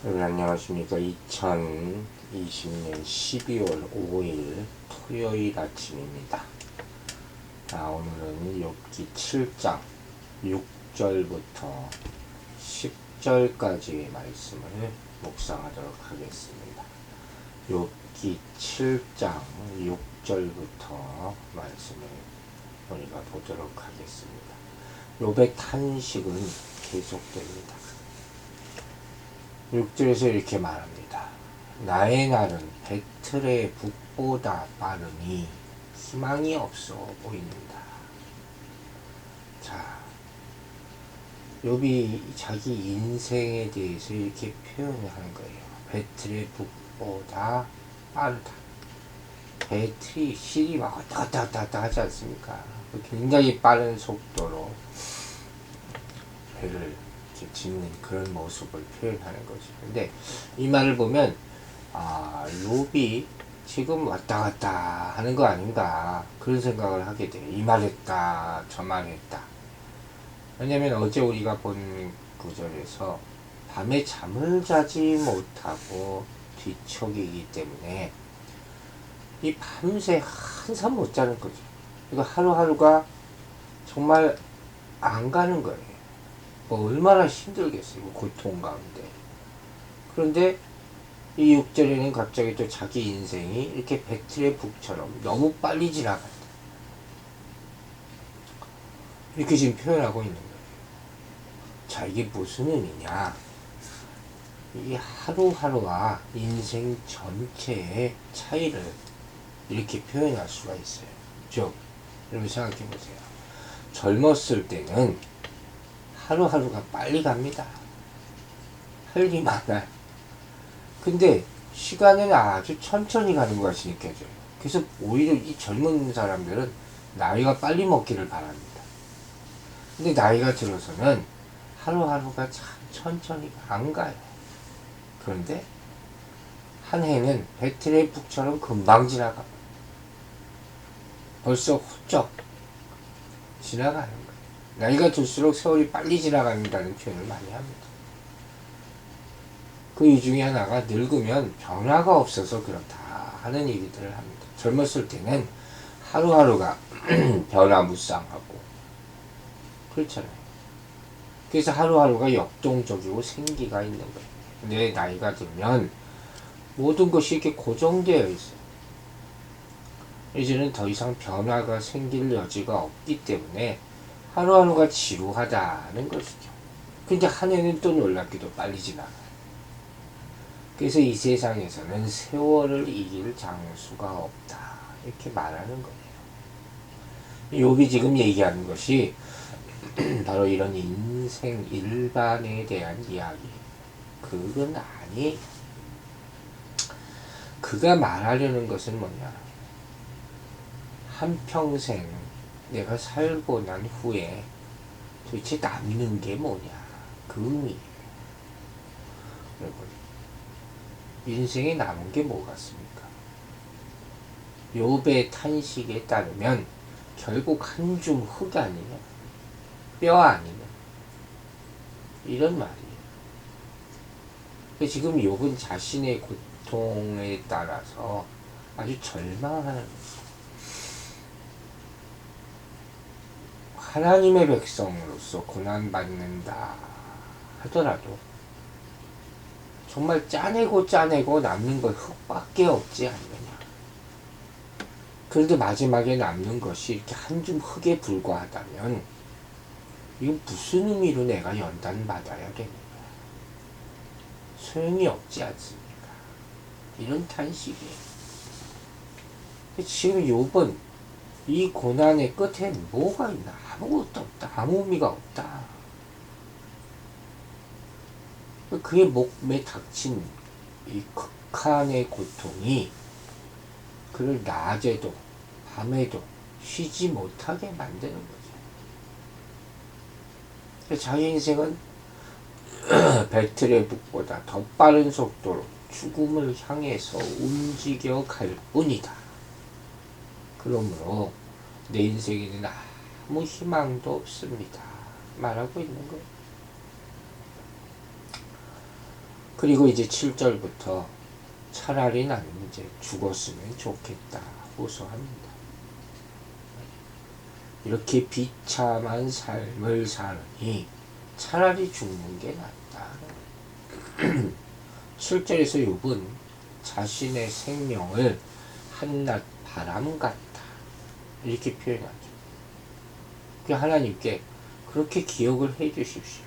여러분 안녕하십니까. 2020년 12월 5일 토요일 아침입니다. 오늘은 욥기 7장 6절부터 10절까지의 말씀을 묵상하도록 하겠습니다. 욥기 7장 6절부터 말씀을 우리가 보도록 하겠습니다. 욥의 탄식은 계속됩니다. 6절에서 이렇게 말합니다. 나의 날은 배틀의 북보다 빠르니 희망이 없어 보인다. 자, 욥이 자기 인생에 대해서 이렇게 표현을 하는 거예요. 배틀의 북보다 빠르다. 배틀이 실이 막 왔다 갔다 하지 않습니까? 굉장히 빠른 속도로 배를 짓는 그런 모습을 표현하는 거죠. 근데 이 말을 보면 욥이 지금 왔다 갔다 하는 거 아닌가 그런 생각을 하게 돼요. 이 말했다 저 말했다. 왜냐면 어제 우리가 본 구절에서 밤에 잠을 자지 못하고 뒤척이기 때문에 이 밤새 한참 못 자는 거죠. 이거 하루하루가 정말 안 가는 거예요. 얼마나 힘들겠어요. 고통 가운데. 그런데 이 6절에는 갑자기 또 자기 인생이 이렇게 배틀의 북처럼 너무 빨리 지나간다. 이렇게 지금 표현하고 있는 거예요. 자, 이게 무슨 의미냐. 이 하루하루와 인생 전체의 차이를 이렇게 표현할 수가 있어요. 즉, 여러분 생각해 보세요. 젊었을 때는 하루하루가 빨리 갑니다. 할 일이 많아요. 근데 시간은 아주 천천히 가는 것이 느껴져요. 그래서 오히려 이 젊은 사람들은 나이가 빨리 먹기를 바랍니다. 근데 나이가 들어서는 하루하루가 참 천천히 안 가요. 그런데 한 해는 배틀의 북처럼 금방 지나가. 벌써 훌쩍 지나가는 거예요. 나이가 들수록 세월이 빨리 지나간다는 표현을 많이 합니다. 그 이 중에 하나가 늙으면 변화가 없어서 그렇다 하는 얘기들을 합니다. 젊었을 때는 하루하루가 변화무쌍하고 그렇잖아요. 그래서 하루하루가 역동적이고 생기가 있는 거예요. 근데 나이가 들면 모든 것이 이렇게 고정되어 있어요. 이제는 더 이상 변화가 생길 여지가 없기 때문에 하루하루가 지루하다는 것이죠. 근데 한 해는 또 놀랍게도 빨리 지나가요. 그래서 이 세상에서는 세월을 이길 장수가 없다. 이렇게 말하는 거예요. 욥이 지금 얘기하는 것이 바로 이런 인생 일반에 대한 이야기. 그건 아니. 그가 말하려는 것은 뭐냐. 한평생 내가 살고 난 후에 도대체 남는 게 뭐냐. 그 의미예요. 여러분, 인생에 남은 게 뭐 같습니까? 욥의 탄식에 따르면 결국 한 줌 흙 아니냐? 뼈 아니냐? 이런 말이에요. 지금 욥은 자신의 고통에 따라서 아주 절망하는 거예요. 하나님의 백성으로서 고난받는다 하더라도 정말 짜내고 남는 건 흙밖에 없지 않느냐. 그런데 마지막에 남는 것이 이렇게 한 줌 흙에 불과하다면 이건 무슨 의미로 내가 연단받아야겠느냐. 소용이 없지 않습니까? 이런 탄식이에요. 지금 욥은 이 고난의 끝에 뭐가 있나? 아무것도 없다. 아무 의미가 없다. 그의 목에 닥친 이 극한의 고통이 그를 낮에도 밤에도 쉬지 못하게 만드는 거죠. 자기 인생은 배틀의 북보다 더 빠른 속도로 죽음을 향해서 움직여 갈 뿐이다. 그러므로 내 인생에는 아무 희망도 없습니다. 말하고 있는 거예요. 그리고 이제 7절부터 차라리 나는 이제 죽었으면 좋겠다 호소합니다. 이렇게 비참한 삶을 사느니 차라리 죽는 게 낫다. 7절에서 욥은 자신의 생명을 한낱 바람 같다 이렇게 표현하죠. 하나님께 그렇게 기억을 해 주십시오.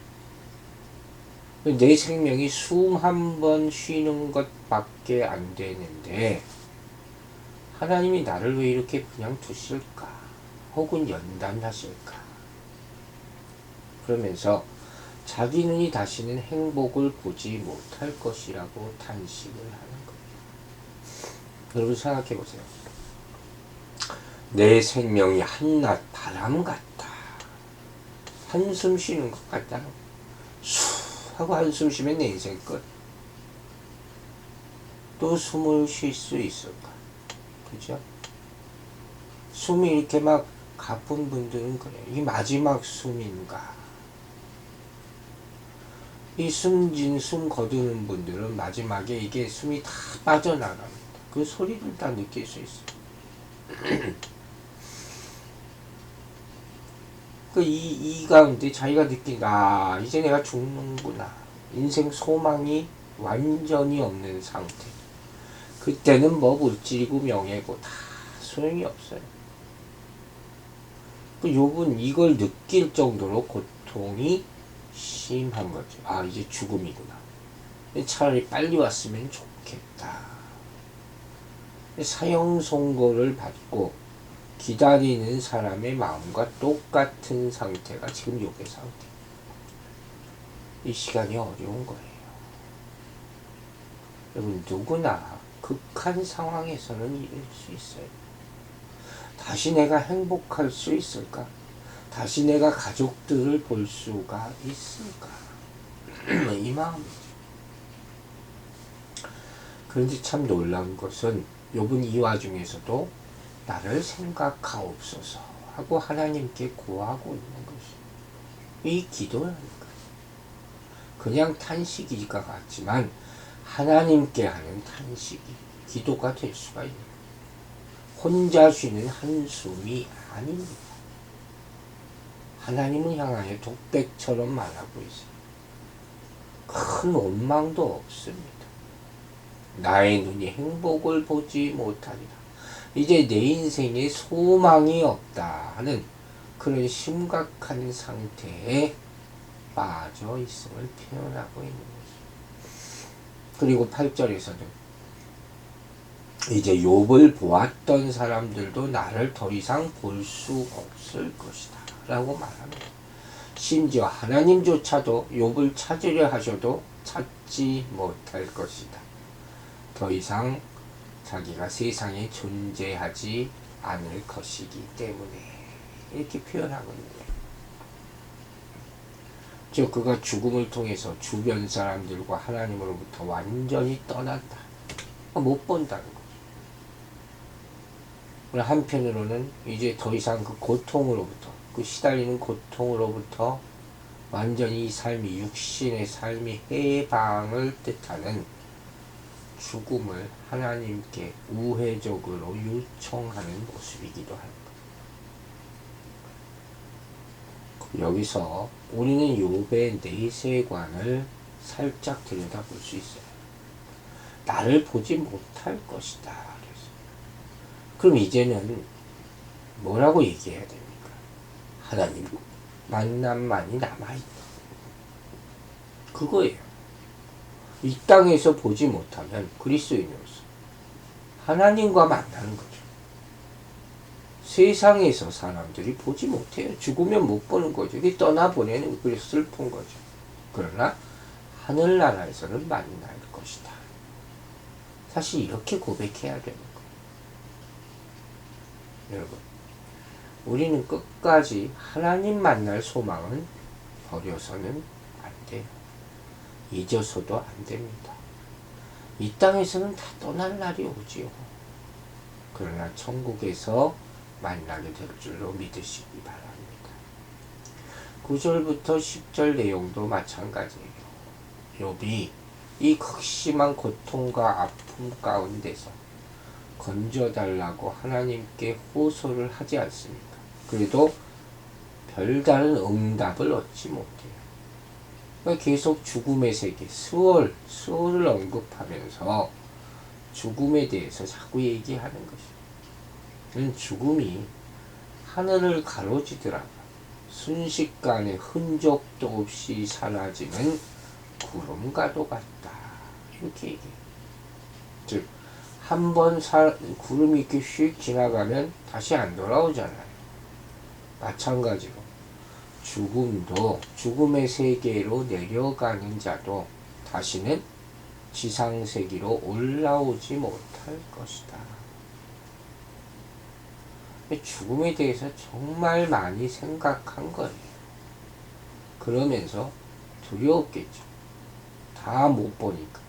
내 생명이 숨 한 번 쉬는 것밖에 안 되는데 하나님이 나를 왜 이렇게 그냥 두실까? 혹은 연단하실까? 그러면서 자기 눈이 다시는 행복을 보지 못할 것이라고 탄식을 하는 거예요. 여러분 생각해 보세요. 내 생명이 한낱 바람 같다. 한숨 쉬는 것 같다. 하고 한숨 쉬면 내 인생 끝. 또 숨을 쉴 수 있을까? 그죠? 숨이 이렇게 막 가쁜 분들은 그래요. 이 마지막 숨인가? 이 숨진 숨 거두는 분들은 마지막에 이게 숨이 다 빠져나갑니다. 그 소리를 다 느낄 수 있어요. 이 가운데 자기가 느낀다. 이제 내가 죽는구나. 인생 소망이 완전히 없는 상태. 그때는 뭐 물질이고 명예고 다 소용이 없어요. 욥은 이걸 느낄 정도로 고통이 심한 거죠. 아, 이제 죽음이구나. 차라리 빨리 왔으면 좋겠다. 사형 선고를 받고 기다리는 사람의 마음과 똑같은 상태가 지금 욥의 상태. 이 시간이 어려운 거예요. 여러분 누구나 극한 상황에서는 이럴 수 있어요. 다시 내가 행복할 수 있을까? 다시 내가 가족들을 볼 수가 있을까? 이 마음이죠. 그런데 참 놀라운 것은 욥은 이 와중에서도 나를 생각하옵소서 하고 하나님께 구하고 있는 것이에요. 이 기도라니까. 그냥 탄식이가 같지만 하나님께 하는 탄식이 기도가 될 수가 있는 거예요. 혼자 쉬는 한숨이 아닙니다. 하나님을 향하여 독백처럼 말하고 있어요. 큰 원망도 없습니다. 나의 눈이 행복을 보지 못하리라. 이제 내 인생에 소망이 없다 하는 그런 심각한 상태에 빠져 있음을 표현하고 있는 거죠. 그리고 8절에서는 이제 욥을 보았던 사람들도 나를 더 이상 볼 수 없을 것이다 라고 말합니다. 심지어 하나님조차도 욥을 찾으려 하셔도 찾지 못할 것이다. 더 이상 자기가 세상에 존재하지 않을 것이기 때문에 이렇게 표현하고 있는 거예요. 즉 그가 죽음을 통해서 주변 사람들과 하나님으로부터 완전히 떠난다. 못 본다는 거죠. 한편으로는 이제 더 이상 그 고통으로부터, 그 시달리는 고통으로부터 완전히 이 삶이, 육신의 삶이 해방을 뜻하는 죽음을 하나님께 우회적으로 요청하는 모습이기도 합니다. 여기서 우리는 욥의 내세관을 살짝 들여다볼 수 있어요. 나를 보지 못할 것이다. 그럼 이제는 뭐라고 얘기해야 됩니까? 하나님 만남만이 남아있다. 그거예요. 이 땅에서 보지 못하면 그리스도인으로서 하나님과 만나는 거죠. 세상에서 사람들이 보지 못해요. 죽으면 못 보는 거죠. 이게 떠나보내는 그 슬픈 거죠. 그러나 하늘나라에서는 만날 것이다. 사실 이렇게 고백해야 되는 거예요. 여러분, 우리는 끝까지 하나님 만날 소망은 버려서는 안 돼요. 잊어서도 안 됩니다. 이 땅에서는 다 떠날 날이 오지요. 그러나 천국에서 만나게 될 줄로 믿으시기 바랍니다. 9절부터 10절 내용도 마찬가지예요. 욥이 이 극심한 고통과 아픔 가운데서 건져달라고 하나님께 호소를 하지 않습니까? 그래도 별다른 응답을 얻지 못해요. 그러니까 계속 죽음의 세계, 수월을 언급하면서 죽음에 대해서 자꾸 얘기하는 것이에요. 죽음이 하늘을 가로지더라도 순식간에 흔적도 없이 사라지는 구름과도 같다. 이렇게 얘기해요. 즉, 한번 구름이 이렇게 휙 지나가면 다시 안 돌아오잖아요. 마찬가지로 죽음도, 죽음의 세계로 내려가는 자도 다시는 지상세계로 올라오지 못할 것이다. 죽음에 대해서 정말 많이 생각한 거예요. 그러면서 두려웠겠죠. 다 못 보니까.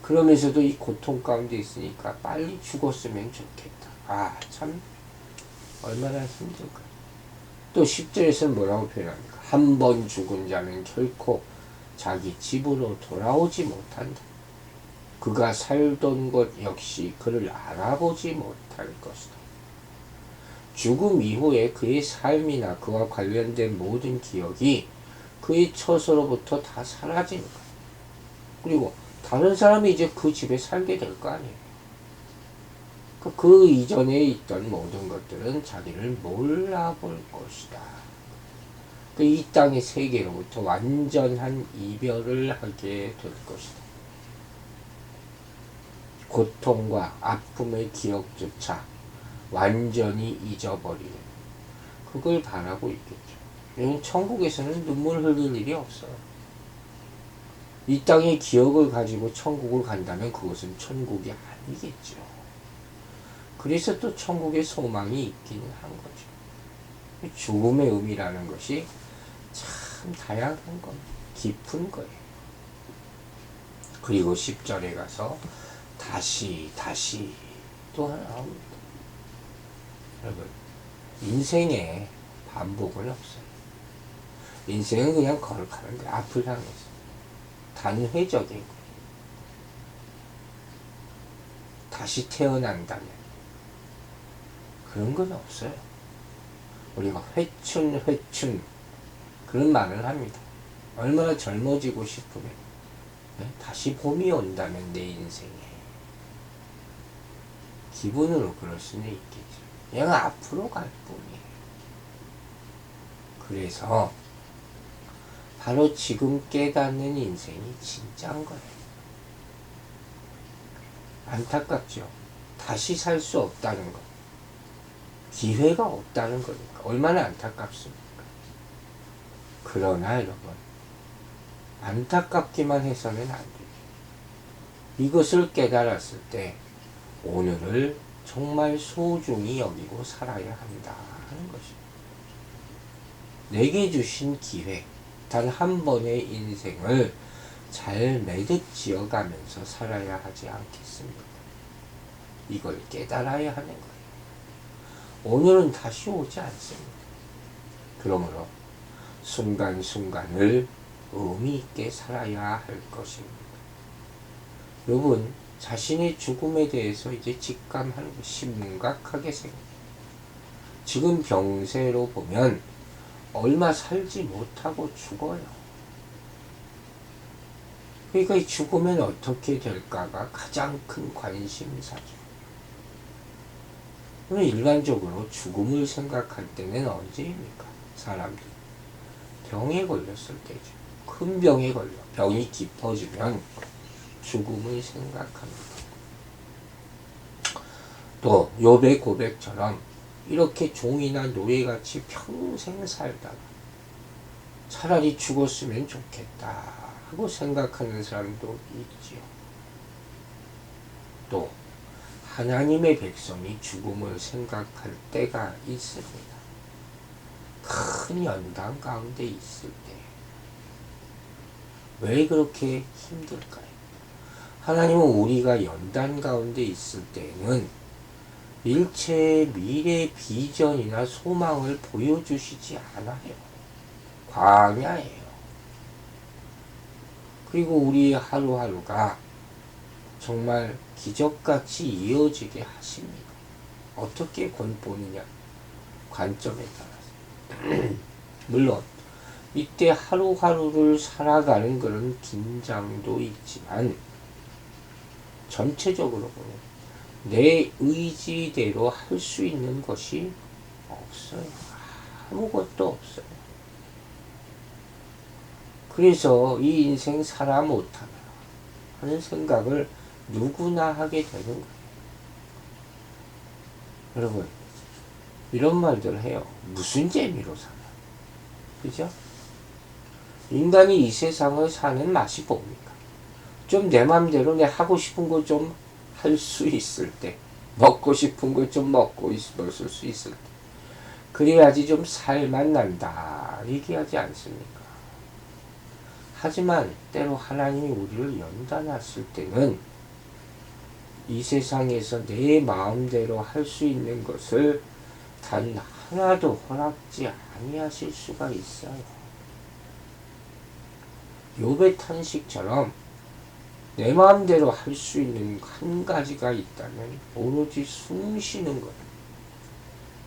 그러면서도 이 고통 가운데 있으니까 빨리 죽었으면 좋겠다. 아, 참 얼마나 힘들까. 또 10절에서는 뭐라고 표현합니까? 한 번 죽은 자는 결코 자기 집으로 돌아오지 못한다. 그가 살던 곳 역시 그를 알아보지 못할 것이다. 죽음 이후에 그의 삶이나 그와 관련된 모든 기억이 그의 처소로부터 다 사라지는 거예요. 그리고 다른 사람이 이제 그 집에 살게 될 거 아니에요. 그 이전에 있던 모든 것들은 자기를 몰라볼 것이다. 이 땅의 세계로부터 완전한 이별을 하게 될 것이다. 고통과 아픔의 기억조차 완전히 잊어버리는, 그걸 바라고 있겠죠. 왜냐면 천국에서는 눈물 흘릴 일이 없어요. 이 땅의 기억을 가지고 천국을 간다면 그것은 천국이 아니겠죠. 그래서 또 천국의 소망이 있기는 한 거죠. 죽음의 의미라는 것이 참 다양한 겁니다. 깊은 거예요. 그리고 10절에 가서 다시 또 하나 나옵니다. 여러분, 인생에 반복은 없어요. 인생은 그냥 걸어가는데 앞을 향해서 단회적인 거예요. 다시 태어난다면 그런 건 없어요. 우리가 회춘 그런 말을 합니다. 얼마나 젊어지고 싶으면, 다시 봄이 온다면 내 인생에, 기분으로 그럴 수는 있겠죠. 그냥 앞으로 갈 뿐이에요. 그래서 바로 지금 깨닫는 인생이 진짜인 거예요. 안타깝죠. 다시 살 수 없다는 것, 기회가 없다는 거니까 얼마나 안타깝습니까? 그러나 여러분, 안타깝기만 해서는 안 돼요. 이것을 깨달았을 때 오늘을 정말 소중히 여기고 살아야 한다 하는 것입니다. 내게 주신 기회, 단 한 번의 인생을 잘 매듭 지어가면서 살아야 하지 않겠습니까? 이걸 깨달아야 하는 거예요. 오늘은 다시 오지 않습니다. 그러므로 순간순간을 의미 있게 살아야 할 것입니다. 여러분, 자신의 죽음에 대해서 이제 직감하는 거 심각하게 생각해요. 지금 병세로 보면 얼마 살지 못하고 죽어요. 그러니까 이 죽으면 어떻게 될까가 가장 큰 관심사죠. 일반적으로 죽음을 생각할 때는 언제입니까? 사람들이 병에 걸렸을 때죠. 큰 병에 걸려 병이 깊어지면 죽음을 생각합니다. 또 욥의 고백처럼 이렇게 종이나 노예같이 평생 살다가 차라리 죽었으면 좋겠다 하고 생각하는 사람도 있지요. 또 하나님의 백성이 죽음을 생각할 때가 있습니다. 큰 연단 가운데 있을 때. 왜 그렇게 힘들까요? 하나님은 우리가 연단 가운데 있을 때는 일체의 미래 비전이나 소망을 보여주시지 않아요. 광야예요. 그리고 우리의 하루하루가 정말 기적같이 이어지게 하십니다. 어떻게 보느냐 관점에 따라서 물론 이때 하루하루를 살아가는 그런 긴장도 있지만 전체적으로 보면 내 의지대로 할 수 있는 것이 없어요. 아무것도 없어요. 그래서 이 인생 살아 못하나 하는 생각을 누구나 하게 되는 거예요. 여러분, 이런 말들 해요. 무슨 재미로 사나? 그죠? 인간이 이 세상을 사는 맛이 뭡니까? 좀 내 맘대로 내 하고 싶은 거 좀 할 수 있을 때, 먹고 싶은 거 좀 먹을 수 있을 때, 그래야지 좀 살만 난다 얘기하지 않습니까? 하지만 때로 하나님이 우리를 연단하실 때는 이 세상에서 내 마음대로 할 수 있는 것을 단 하나도 허락지 아니하실 수가 있어요. 욥의 탄식처럼 내 마음대로 할 수 있는 한 가지가 있다면 오로지 숨 쉬는 것.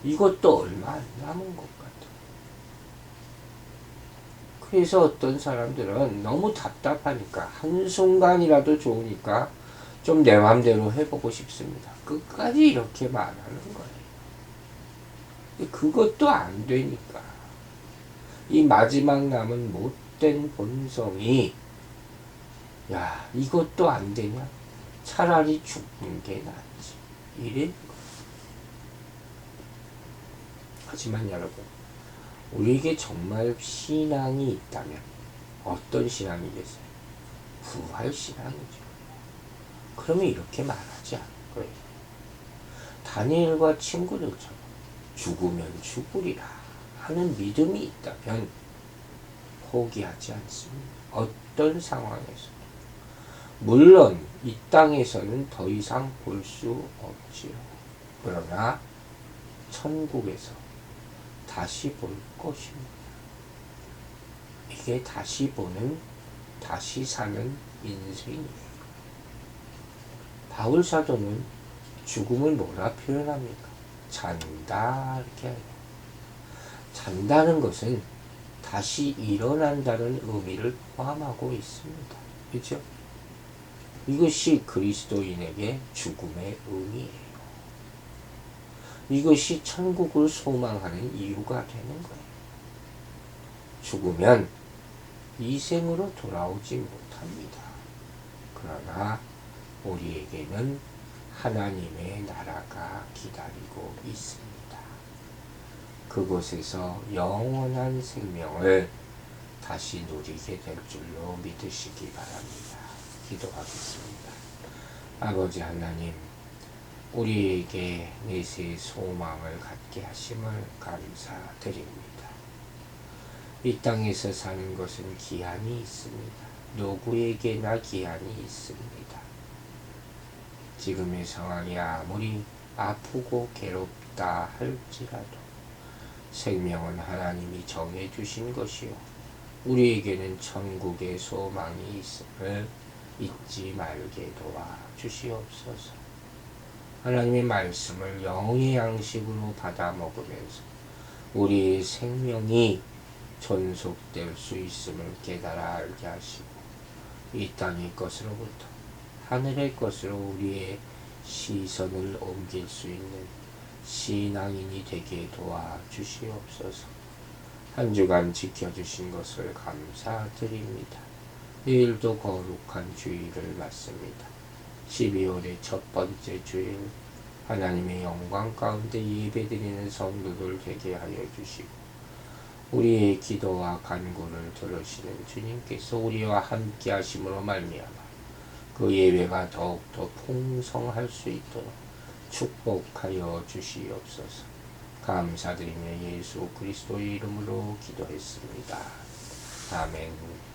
이것도 얼마 안 남은 것 같아요. 그래서 어떤 사람들은 너무 답답하니까 한순간이라도 좋으니까 좀 내 맘대로 해보고 싶습니다. 끝까지 이렇게 말하는 거예요. 그것도 안 되니까 이 마지막 남은 못된 본성이 야 이것도 안 되냐? 차라리 죽는 게 낫지. 이래. 하지만 여러분, 우리에게 정말 신앙이 있다면 어떤 신앙이겠어요? 부활 신앙이죠. 그러면 이렇게 말하지 않을 거예요. 다니엘과 친구들처럼 죽으면 죽으리라 하는 믿음이 있다면 포기하지 않습니다. 어떤 상황에서. 물론 이 땅에서는 더 이상 볼 수 없지요. 그러나 천국에서 다시 볼 것입니다. 이게 다시 보는, 다시 사는 인생이에요. 바울 사도는 죽음을 뭐라 표현합니까? 잔다 이렇게 해요. 잔다는 것은 다시 일어난다는 의미를 포함하고 있습니다. 그렇죠? 이것이 그리스도인에게 죽음의 의미예요. 이것이 천국을 소망하는 이유가 되는 거예요. 죽으면 이 생으로 돌아오지 못합니다. 그러나 우리에게는 하나님의 나라가 기다리고 있습니다. 그곳에서 영원한 생명을 다시 누리게 될 줄로 믿으시기 바랍니다. 기도하겠습니다. 아버지 하나님, 우리에게 내세의 소망을 갖게 하심을 감사드립니다. 이 땅에서 사는 것은 기한이 있습니다. 누구에게나 기한이 있습니다. 지금의 상황이 아무리 아프고 괴롭다 할지라도 생명은 하나님이 정해주신 것이요 우리에게는 천국의 소망이 있음을 잊지 말게 도와주시옵소서. 하나님의 말씀을 영의 양식으로 받아 먹으면서 우리의 생명이 존속될 수 있음을 깨달아 알게 하시고 이 땅의 것으로부터 하늘의 것으로 우리의 시선을 옮길 수 있는 신앙인이 되게 도와주시옵소서. 한 주간 지켜주신 것을 감사드립니다. 내일도 거룩한 주일을 맞습니다. 12월의 첫 번째 주일 하나님의 영광 가운데 예배드리는 성도들 되게 하여 주시고 우리의 기도와 간구를 들으시는 주님께서 우리와 함께 하심으로 말미암아 그 예배가 더욱더 풍성할 수 있도록 축복하여 주시옵소서. 감사드리며 예수 그리스도의 이름으로 기도했습니다. 아멘.